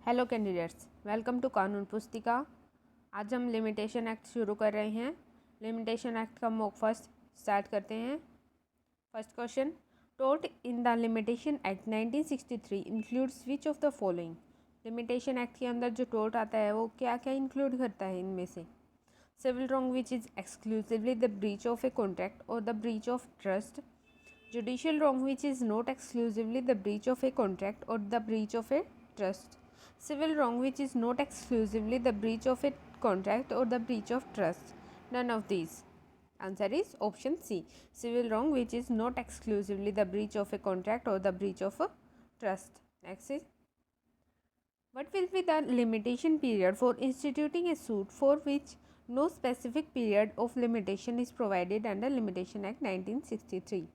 Hello candidates, welcome to कानून पुस्तिका। आज हम लिमिटेशन एक्ट शुरू कर रहे हैं। लिमिटेशन एक्ट का मॉक फर्स्ट स्टार्ट करते हैं। फर्स्ट क्वेश्चन, टोट in the limitation act 1963 includes which of the following. Limitation act के अंदर जो टोट आता है वो क्या क्या इंक्लूड करता है इनमें से? Civil wrong which is exclusively the breach of a contract और the breach of trust. Judicial wrong which is not exclusively the breach of a contract और the breach of a trust. Civil wrong which is not exclusively the breach of a contract or the breach of trust. None of these. Answer is option C. Civil wrong which is not exclusively the breach of a contract or the breach of a trust. Next is, what will be the limitation period for instituting a suit for which no specific period of limitation is provided under Limitation Act 1963?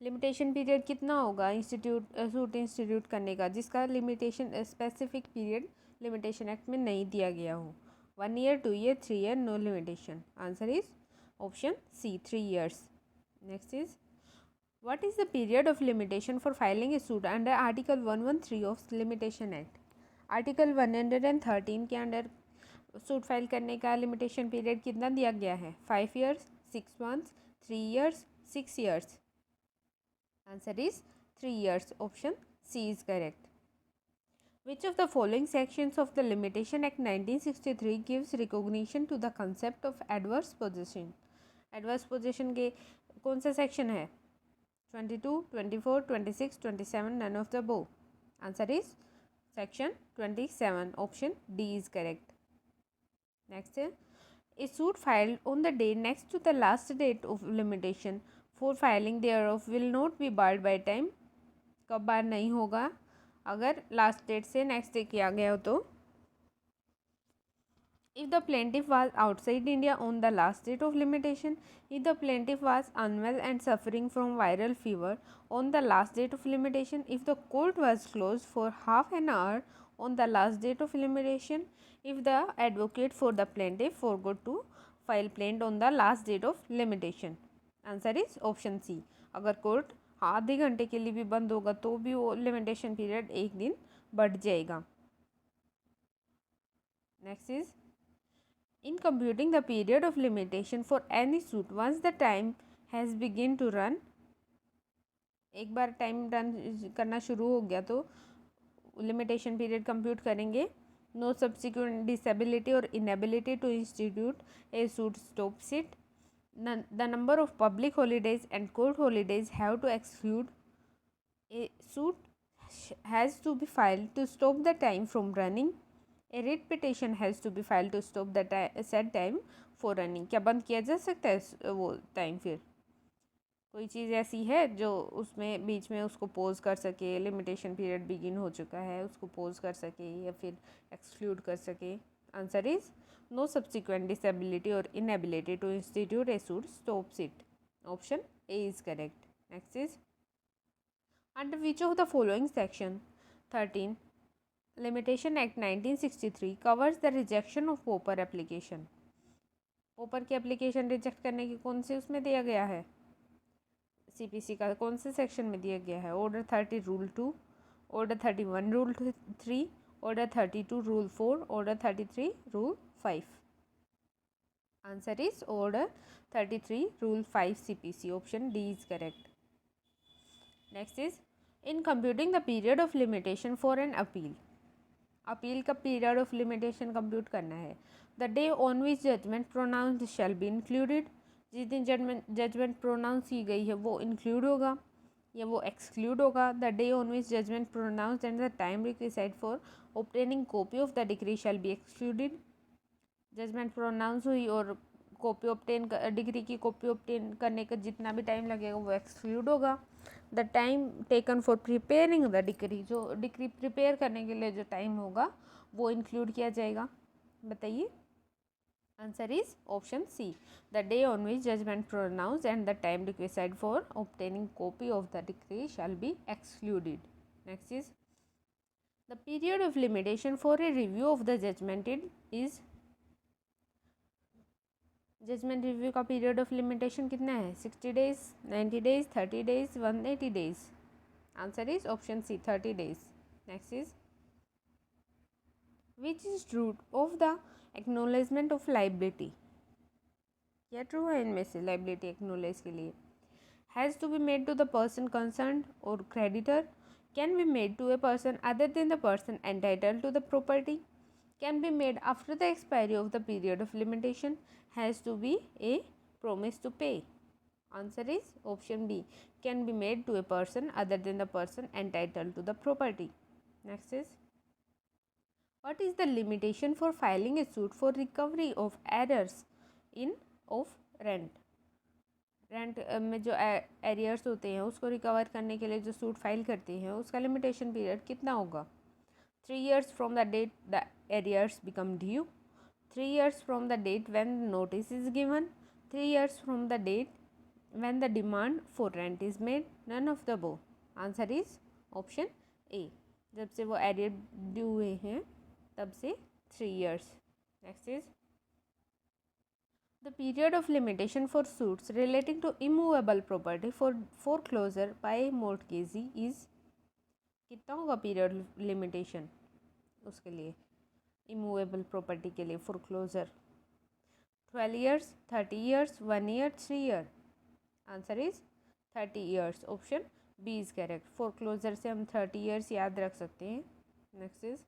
Limitation period कितना होगा suit institute करने का जिसका limitation specific period limitation act में नहीं दिया गया हो? 1 year, 2 year, 3 year, no limitation. Answer is option C, 3 years. Next is, what is the period of limitation for filing a suit under article 113 of limitation act? Article 113 के under suit file करने का limitation period कितना दिया गया है? 5 years, 6 months, 3 years, 6 years. Answer is 3 years. Option C is correct. Which of the following sections of the Limitation Act 1963 gives recognition to the concept of adverse possession? Adverse possession के कौन सा section है? 22, 24, 26, 27, none of the above. Answer is section 27. Option D is correct. Next है, a suit filed on the day next to the last date of limitation for filing thereof will not be barred by time. कब बार नहीं होगा? अगर last date से next day किया गया हो तो। if the plaintiff was outside India on the last date of limitation, if the plaintiff was unwell and suffering from viral fever on the last date of limitation, if the court was closed for half an hour on the last date of limitation, if the advocate for the plaintiff forgot to file plaint on the last date of limitation. Answer is option C. अगर court आधे घंटे के लिए भी बंद होगा तो भी वो लिमिटेशन पीरियड एक दिन बढ़ जाएगा। Next is, in computing the period of limitation for any suit once the time has begin to run, एक बार टाइम रन करना शुरू हो गया तो लिमिटेशन पीरियड कंप्यूट करेंगे। नो सब्सिक्वेंट डिसेबिलिटी और inability to institute a suit stops it. The number of public holidays and court holidays have to exclude. A suit has to be filed to stop the time from running. A writ petition has to be filed to stop the said time for running. क्या बंद किया जा सकता है वो time? फिर कोई चीज़ ऐसी है जो उसमें बीच में उसको पोज कर सके, लिमिटेशन पीरियड बिगिन हो चुका है उसको पोज कर सके या फिर एक्सक्लूड कर सके? Answer is no subsequent disability or inability to institute a suit stops it. Option A is correct. Next is, under which of the following section 13 Limitation Act 1963 covers the rejection of pauper application? pauper की application reject करने की कौन से उसमें दिया गया है? CPC का कौन से सेक्शन में दिया गया है? Order 30 rule 2, order 31 rule 3, order 32 rule 4, order 33 rule 5. Answer is order 33 rule 5 CPC. Option D is correct. Next is, in computing the period of limitation for an appeal, appeal का period of limitation compute करना है। The day on which judgment pronounced shall be included, जिस दिन judgment pronounce की गई है वो include होगा या वो exclude होगा। The day on which judgment pronounced and the time requisite for obtaining copy of the decree shall be excluded. Judgment pronounce हुई और कॉपी ऑब्टेन डिग्री की कॉपी ऑब्टेन करने का जितना भी टाइम लगेगा वो एक्सक्लूड होगा। The time taken for preparing the decree, जो डिग्री प्रिपेयर करने के लिए जो टाइम होगा वो इंक्लूड किया जाएगा। बताइए। Answer is option C, the day on which judgment pronounce and the time required for obtaining copy of the decree shall be excluded. Next is, the period of limitation for a review of the judgment is, judgment review का period of limitation कितना है? 60 days, 90 days, 30 days, 180 days. Answer is option C, 30 days. Next is, which is root of the acknowledgement of liability, क्या true है इनमें से liability acknowledge के लिए? Has to be made to the person concerned और creditor, can be made to a person other than the person entitled to the property, can be made after the expiry of the period of limitation, has to be a promise to pay. Answer is option B, can be made to a person other than the person entitled to the property. Next is, what is the limitation for filing a suit for recovery of errors in of rent? Rent में जो arrears होते हैं उसको recover करने के लिए जो suit file करते हैं उसका लिमिटेशन पीरियड कितना होगा? 3 years from the date the arrears become due, 3 years from the date when notice is given, 3 years from the date when the demand for rent is made, none of the above. Answer is option A, जब से वो arrear due हुए हैं तब से 3 years. Next is, the period of limitation for suits relating to immovable property for foreclosure by mortgagee is, कितना होगा period limitation उसके लिए इमूवेबल प्रॉपर्टी के लिए foreclosure? 12 years, 30 years, 1 year, 3 year. Answer is 30 years. Option B is correct. Foreclosure से हम 30 years याद रख सकते हैं. Next is,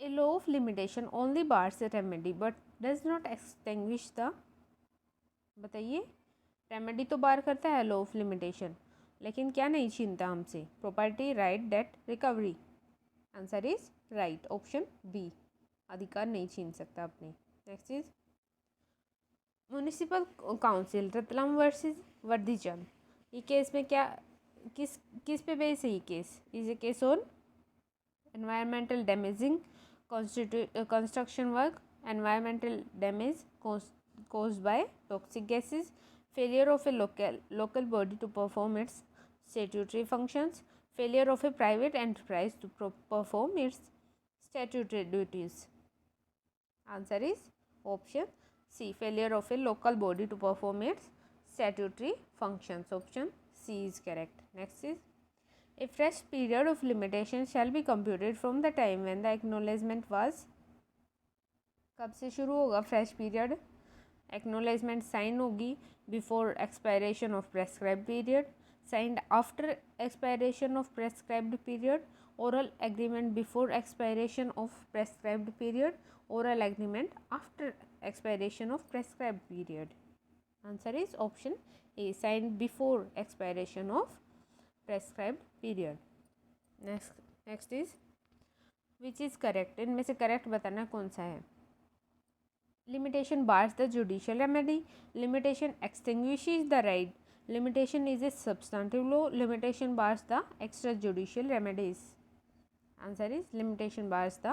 a law of limitation only bars a remedy but does not extinguish the, बताइए, remedy तो बार करता है लॉ ऑफ लिमिटेशन, लेकिन क्या नहीं छीनता हमसे? Property, right, debt, recovery. Answer is right, option B, अधिकार नहीं छीन सकता अपने. Next is, municipal council Ratlam versus Vardhichand, ये केस में क्या, किस किस पे बेस है ये case? Is a case on environmental damaging construction work, environmental damage caused by toxic gases, failure of a local body to perform its statutory functions, failure of a private enterprise to perform its statutory duties. Answer is option C, failure of a local body to perform its statutory functions. Option C is correct. Next is, a fresh period of limitation shall be computed from the time when the acknowledgement was, कब से शुरू होगा fresh period? Acknowledgement sign होगी before expiration of prescribed period, signed after expiration of prescribed period, oral agreement before expiration of prescribed period, oral agreement after expiration of prescribed period. Answer is option A, signed before expiration of prescribed period. Next is, which is correct? इनमें से correct बताना कौन सा है? Limitation bars the judicial remedy, limitation extinguishes the right, limitation is a substantive law, limitation bars the extrajudicial remedies. Answer is limitation bars the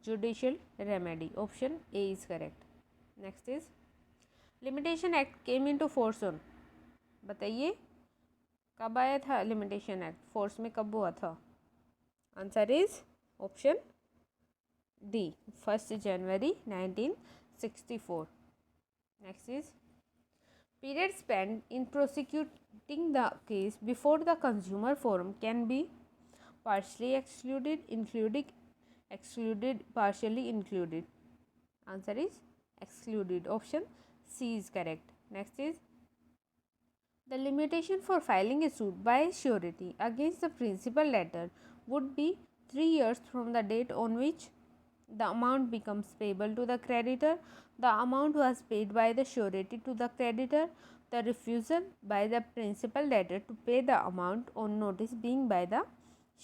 judicial remedy. Option A is correct. Next is, limitation act came into force on, बताइए कब आया था limitation act, force में कब हुआ था? Answer is option D, 1 January 1964. Next is, period spent in prosecuting the case before the consumer forum can be partially excluded, included, excluded, partially included. Answer is excluded. Option C is correct. Next is, the limitation for filing a suit by surety against the principal debtor would be 3 years from the date on which the amount becomes payable to the creditor, the amount was paid by the surety to the creditor, the refusal by the principal debtor to pay the amount on notice being by the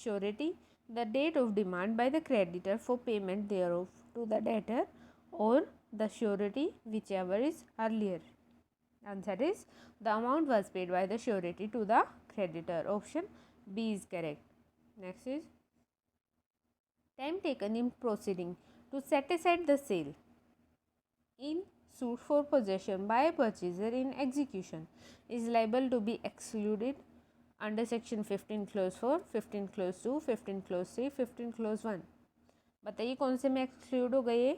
surety, the date of demand by the creditor for payment thereof to the debtor, or the surety, whichever is earlier. Answer is, the amount was paid by the surety to the creditor. Option B is correct. Next is, time taken in proceeding to set aside the sale in suit for possession by a purchaser in execution is liable to be excluded under section 15 clause 4, 15 clause 2, 15 clause 3, 15 clause 1. बताइए कौन से में exclude हो गए?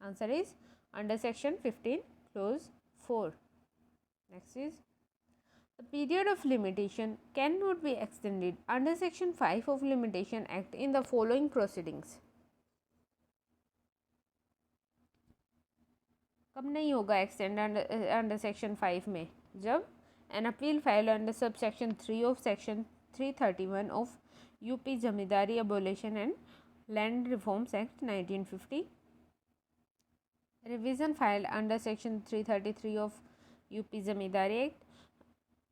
Answer is under section 15 clause 4. Next is, The period of limitation cannot be extended under Section 5 of Limitation Act in the following proceedings. कब नहीं होगा extend under section 5 में? जब an appeal file under sub section 3 of section 331 of UP zamindari abolition and land reforms act 1950, revision file under section 333 of UP zamindari act,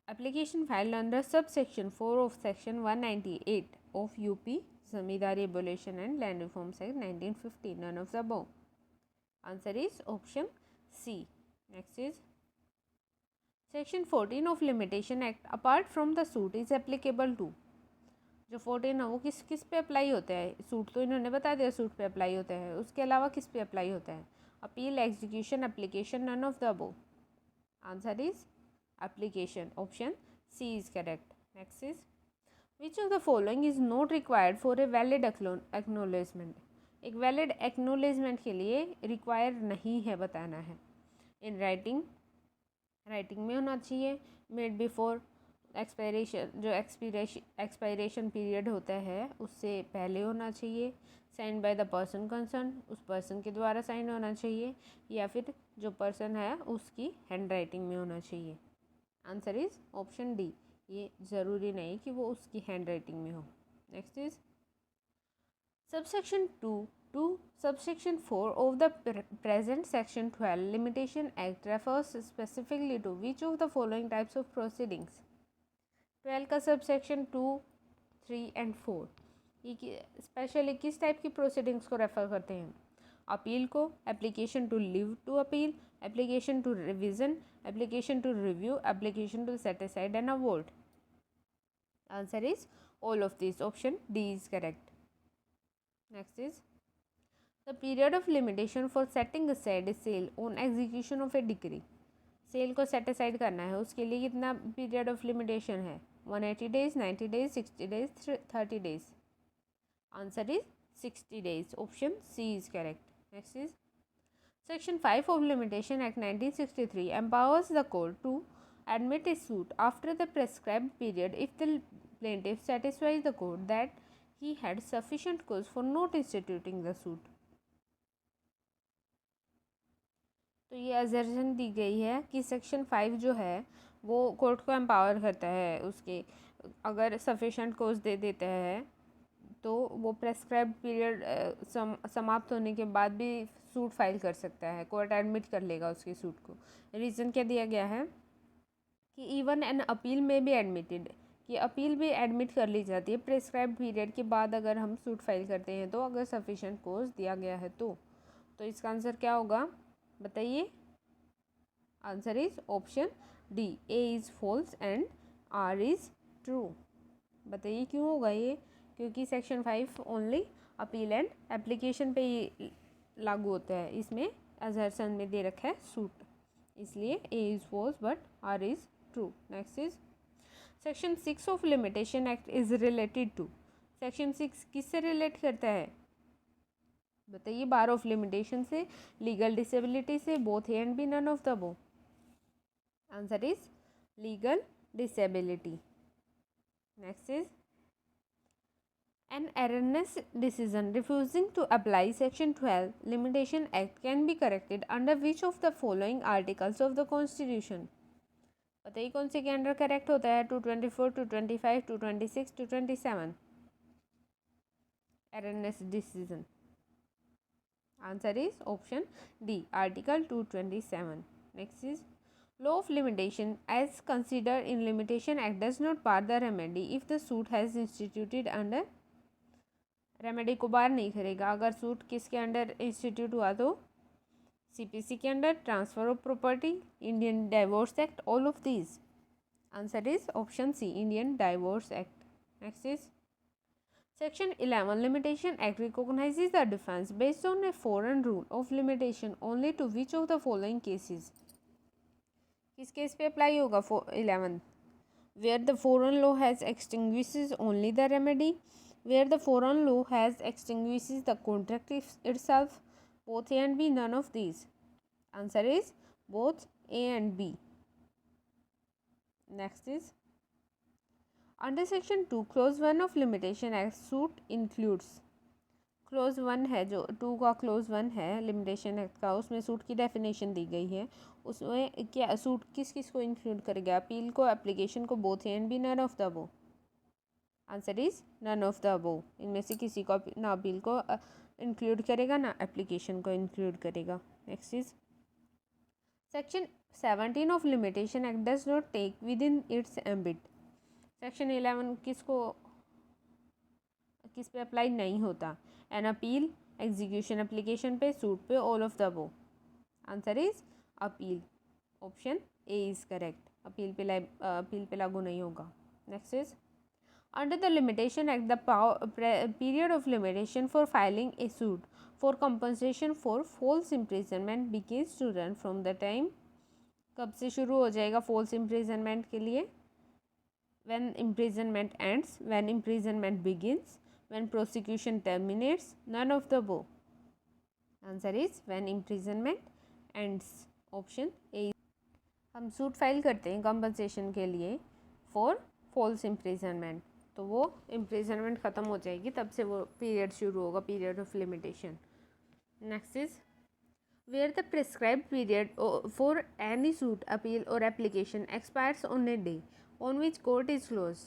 application filed under subsection 4 of section 198 of UP Zamindari Abolition and Land Reforms Act 1950. None of the above. Answer is option C. Next is section 14 of Limitation Act. Apart from the suit is applicable to, जो 14 है वो किस किस पे apply होता है? Suit तो इन्होंने बता दिया सूट पे अप्लाई होता है, उसके अलावा किस पे अप्लाई होता है? Appeal, execution, application, none of the above. Answer is application. Option C is correct. Next is which of the following is not required for a valid acknowledgement? एक वैलिड एक्नोलेजमेंट के लिए रिक्वायर नहीं है बताना है. In writing, writing में होना चाहिए. मेड बिफोर एक्सपायरेशन, जो एक्सपायरेशन पीरियड होता है उससे पहले होना चाहिए. Sign by the person concern, उस पर्सन के द्वारा साइन होना चाहिए, या फिर जो पर्सन है उसकी हैंड राइटिंग में होना चाहिए. Answer is option D. ये ज़रूरी नहीं कि वो उसकी हैंड राइटिंग में हो. Next is subsection 2 to subsection 4 of the present section 12 limitation act refers specifically to which of the following types of proceedings? 12 का सबसेक्शन 2, 3 एंड 4 ये स्पेशली किस टाइप की प्रोसीडिंग्स को रेफर करते हैं? अपील को, application to leave to appeal, application to revision, application to review, application to set aside and award. Answer is all of these. Option D is correct. Next is the period of limitation for setting aside a sale on execution of a decree. Sale को set aside करना है, उसके लिए कितना period of limitation है? 180 days, 90 days, 60 days, 30 days. Answer is 60 days. Option C is correct. Next is Section 5 of Limitation Act 1963 empowers the court to admit a suit after the prescribed period if the plaintiff satisfies the court that he had sufficient cause for not instituting the suit. तो ये assertion दी गई है कि section 5 जो है वो court को empower करता है, उसके अगर सफिशेंट कोज दे देता है तो वो प्रेस्क्राइब्ड पीरियड समाप्त होने के बाद भी सूट फाइल कर सकता है. कोर्ट एडमिट कर लेगा उसके सूट को. रीज़न क्या दिया गया है कि इवन एन अपील में भी एडमिटेड, कि अपील भी एडमिट कर ली जाती है प्रेस्क्राइब्ड पीरियड के बाद अगर हम सूट फाइल करते हैं तो, अगर सफिशेंट कोज दिया गया है तो इसका आंसर क्या होगा बताइए? Answer is option D. A is false and R is true. बताइए क्यों होगा ये? क्योंकि section 5 only appeal and application पे ही लागू होता है. इसमें असर्शन में दे रखा है सूट, इसलिए A is false but R is true. Next is section 6 of limitation act is related to. Section 6 किससे रिलेट करता है बताइए? बार ऑफ लिमिटेशन से, लीगल डिसेबिलिटी से, both A and B, none of the above. Answer is legal disability. Next is an erroneous decision refusing to apply section 12 limitation act can be corrected under which of the following articles of the constitution? बताइए कौन से के under correct होता है? 224, 225, 226, 227. erroneous decision. Answer is option D, article 227. Next is law of limitation as considered in limitation act does not bar the remedy if the suit has instituted under. Remedy को बार नहीं करेगा अगर suit किसके under institute हुआ तो? CPC के under, transfer of property, Indian divorce act, all of these. Answer is option C, Indian divorce act. Next is section 11 limitation act recognises the defence based on a foreign rule of limitation only to which of the following cases? किस case पे apply होगा 11? Where the foreign law has extinguishes only the remedy, where the foreign law has extinguishes the contract itself, both A and B, none of these. Answer is both A and B. Next is under section 2 close 1 of limitation act suit includes. Close 1 है जो 2 का close 1 है limitation act का, उसमें suit की definition दी गई है। उसमें क्या सूट किस किस को इंक्लूड करेगा? अपील को, एप्लीकेशन को, both and B, none of the above. Answer is none of the above. इनमें से किसी को ना अपील को इंक्लूड करेगा ना एप्लीकेशन को इंक्लूड करेगा। Next is section 17 of limitation act does not take within its ambit. Section 11 किस पे अप्लाई नहीं होता? एन अपील, एग्जीक्यूशन एप्लीकेशन पे, सूट पे, all of the above. Answer is appeal. Option A is correct. Appeal पे लागू नहीं होगा। Next is under the limitation act the period of limitation for filing a suit for compensation for false imprisonment begins to run from the time. कब से शुरू हो जाएगा false imprisonment के लिए? when imprisonment ends, when imprisonment begins, when prosecution terminates, none of the above. Answer is when imprisonment ends. Option A. हम suit file करते हैं कंपनसेशन के लिए फॉर फॉल्स इम्प्रिजनमेंट, तो वो इम्प्रिजनमेंट ख़त्म हो जाएगी, तब से वो पीरियड शुरू होगा, period of limitation. Next is where the prescribed period for any suit, appeal or application expires on a day on which court is closed।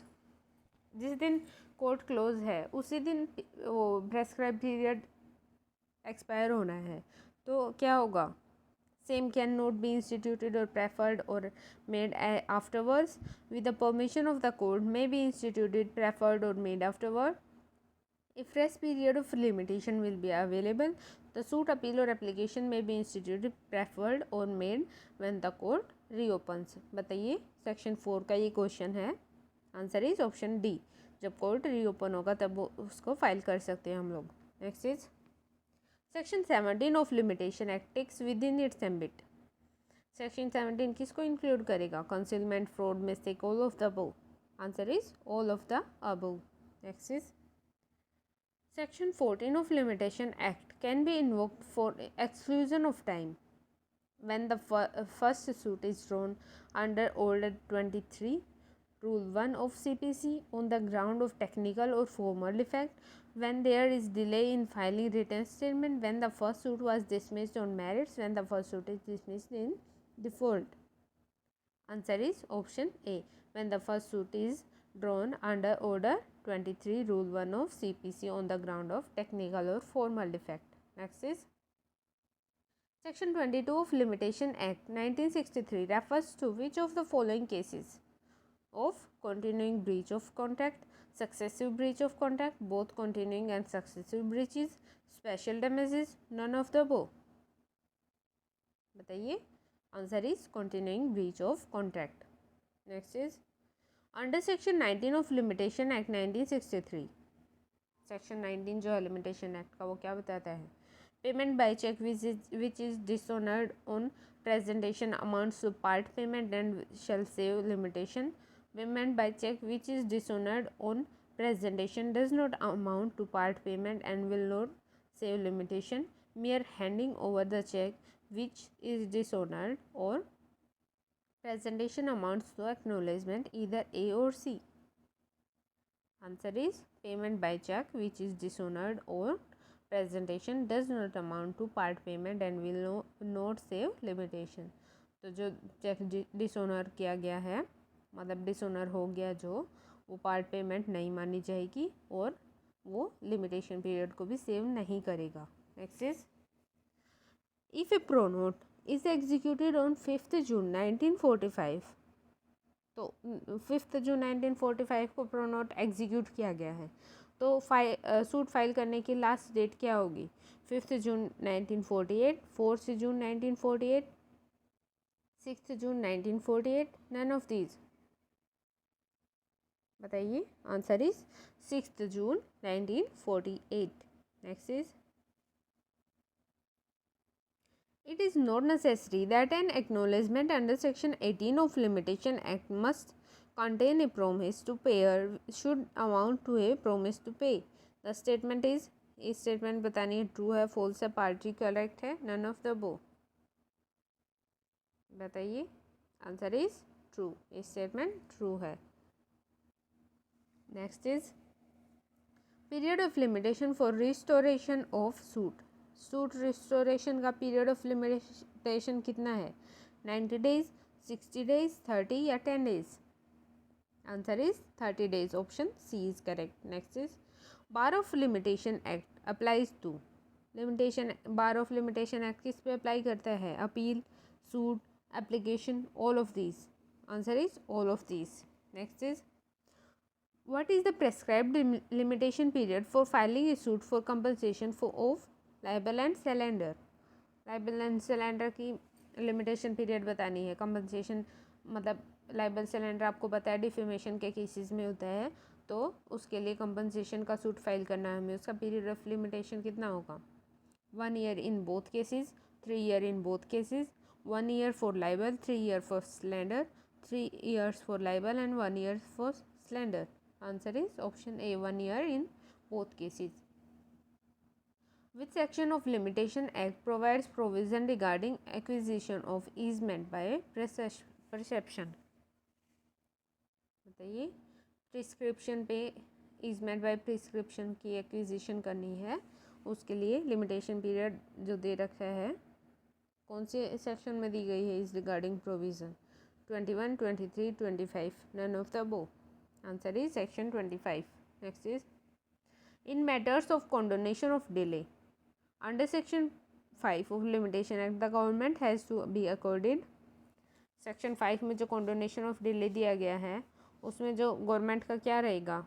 जिस दिन कोर्ट क्लोज है उसी दिन वो प्रेस्क्राइब पीरियड एक्सपायर होना है, तो क्या होगा? Same cannot be instituted or preferred or made afterwards with the permission of the court may be instituted, preferred or made afterward. A fresh period of limitation will be available. The suit, appeal or application may be instituted, preferred or made when the court reopens। बताइए section 4 का ये question है। Answer is option D. जब court reopen होगा तब वो उसको file कर सकते हैं हम लोग। Next is section 17 of limitation act takes within its ambit. Section 17 किसको इंक्लूड करेगा? Concealment, fraud, mistake, all of the above. Answer is all of the above. Next is Section 14 of Limitation Act can be invoked for exclusion of time when the first suit is drawn under Order 23, Rule 1 of CPC on the ground of technical or formal defect, when there is delay in filing written statement, when the first suit was dismissed on merits, when the first suit is dismissed in default. Answer is option A, when the first suit is drawn under Order 23, Rule 1 of CPC on the ground of technical or formal defect. Next is Section 22 of Limitation Act 1963 refers to which of the following cases of continuing breach of contract, successive breach of contract, both continuing and successive breaches, special damages, none of the above। बताइए। Answer is continuing breach of contract। Next is under section 19 of limitation act 1963। Section 19 जो है limitation act का, वो क्या बताता है? Payment by cheque which is dishonoured on presentation amounts to part payment and shall save limitation. Payment by cheque which is dishonoured on presentation does not amount to part payment and will not save limitation. mere handing over the check which is dishonored or presentation amounts to acknowledgement either A or C। Answer is payment by check which is dishonored or presentation does not amount to part payment and will not save limitation। तो जो check dishonour किया गया है, मतलब dishonour हो गया, जो वो पार्ट पेमेंट नहीं मानी जाएगी और वो लिमिटेशन पीरियड को भी सेव नहीं करेगा। Next is if A pronote is executed on 5 जून 1945। तो 5 जून 1945 को प्रोनोट एग्जीक्यूट किया गया है, तो सूट फाइल करने की लास्ट डेट क्या होगी? 5 जून 1948, 4 जून 1948, 6 जून 1948, नन ऑफ दीज। बताइए। Answer is 6 June 1948। Next is It is not necessary that an acknowledgement under Section 18 of Limitation Act must contain a promise to payer should amount to a promise to pay। The statement is, इस statement बतानी है true है, false है, partly correct है, none of the above. बताइए। Answer is true, ये statement true है। Next is period of limitation for restoration of suit. Suit restoration का पीरियड ऑफ लिमिटेशन कितना है? 90 डेज, 60 डेज, 30 या 10 days? Answer is 30 days, option C is correct. Next is bar of limitation act applies to. Bar of limitation act किस पे apply करता है? Appeal, suit, application, all of these? Answer is all of these. Next is what is the prescribed limitation period for filing a suit for compensation of liable and cylinder? liable and cylinder की limitation period बतानी है। compensation मतलब liable cylinder आपको पता है defamation के cases में होता है, तो उसके लिए compensation का सूट फाइल करना है हमें। उसका पीरियड ऑफ लिमिटेशन कितना होगा? 1 year in both cases, 3 year in both cases, 1 year for libel, 3 year for cylinder, 3 years for libel and 1 year for cylinder? Answer is option A, 1 year in both cases. Which section of Limitation Act provides provision regarding acquisition of easement by perception? बताइए, prescription पे easement by prescription की acquisition करनी है, उसके लिए limitation period जो दे रखा है कौन से सेक्शन में दी गई है इस regarding provision? 21, 23, 25, none of the above. Answer is section 25. Next is in matters of condonation of delay under section 5 of limitation act the government has to be accorded. section 5 में जो condonation of delay दिया गया है उसमें जो government का क्या रहेगा?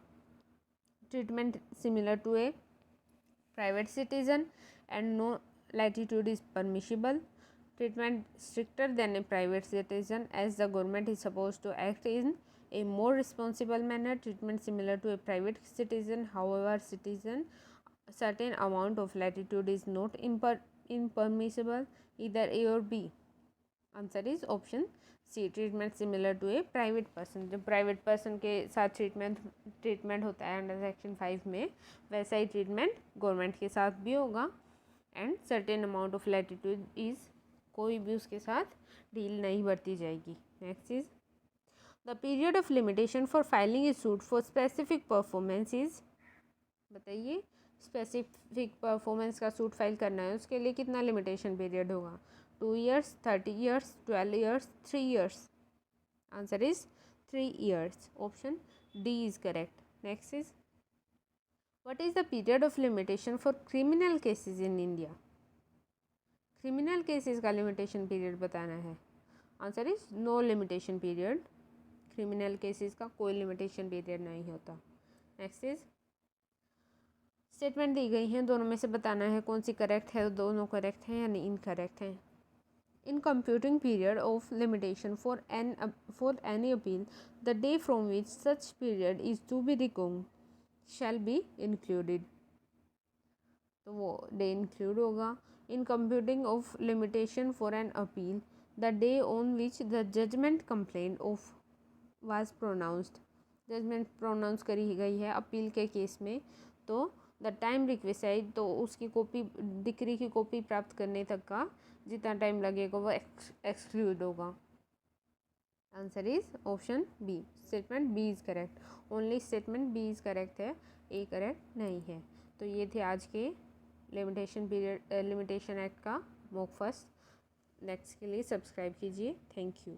Treatment similar to a private citizen and no latitude is permissible. Treatment stricter than a private citizen as the government is supposed to act in a more responsible manner. Treatment similar to a private citizen, however citizen certain amount of latitude is not impermissible, either A or B. Answer is option C, treatment similar to a private person. जो private person के साथ treatment होता है under section 5 में, वैसा ही treatment government के साथ भी होगा and certain amount of latitude is, कोई भी उसके साथ डील नहीं बरती जाएगी। Next is the period of limitation for filing a suit for specific performance is. बताइए, स्पेसिफिक परफॉर्मेंस का सूट फाइल करना है उसके लिए कितना लिमिटेशन पीरियड होगा? 2 years, 30 years, 12 years, 3 years? Answer is 3 years, option D is correct. Next is What is the period of limitation for criminal cases in India? Criminal cases का limitation period बताना है। Answer is no limitation period. Criminal cases का कोई limitation period नहीं होता। Next is statement दी गई हैं, दोनों में से बताना है कौन सी करेक्ट है, दोनों करेक्ट हैं यानी इनकरेक्ट हैं। In computing period of limitation for any appeal the day from which such period is to be record shall be included, तो वो डे इंक्लूड होगा। In computing of limitation for an appeal the day on which the judgment complaint of was pronounced, judgment pronounce करी गई है appeal के case में, तो the time requisite, तो उसकी कॉपी डिक्री की कॉपी प्राप्त करने तक का जितना टाइम लगेगा वो एक्सक्लूड होगा। Answer is option B, statement B is correct. Only statement B is correct है, ए करेक्ट नहीं है। तो ये थे आज के लिमिटेशन एक्ट का मॉक फर्स्ट। नेक्स्ट के लिए सब्सक्राइब कीजिए। Thank you.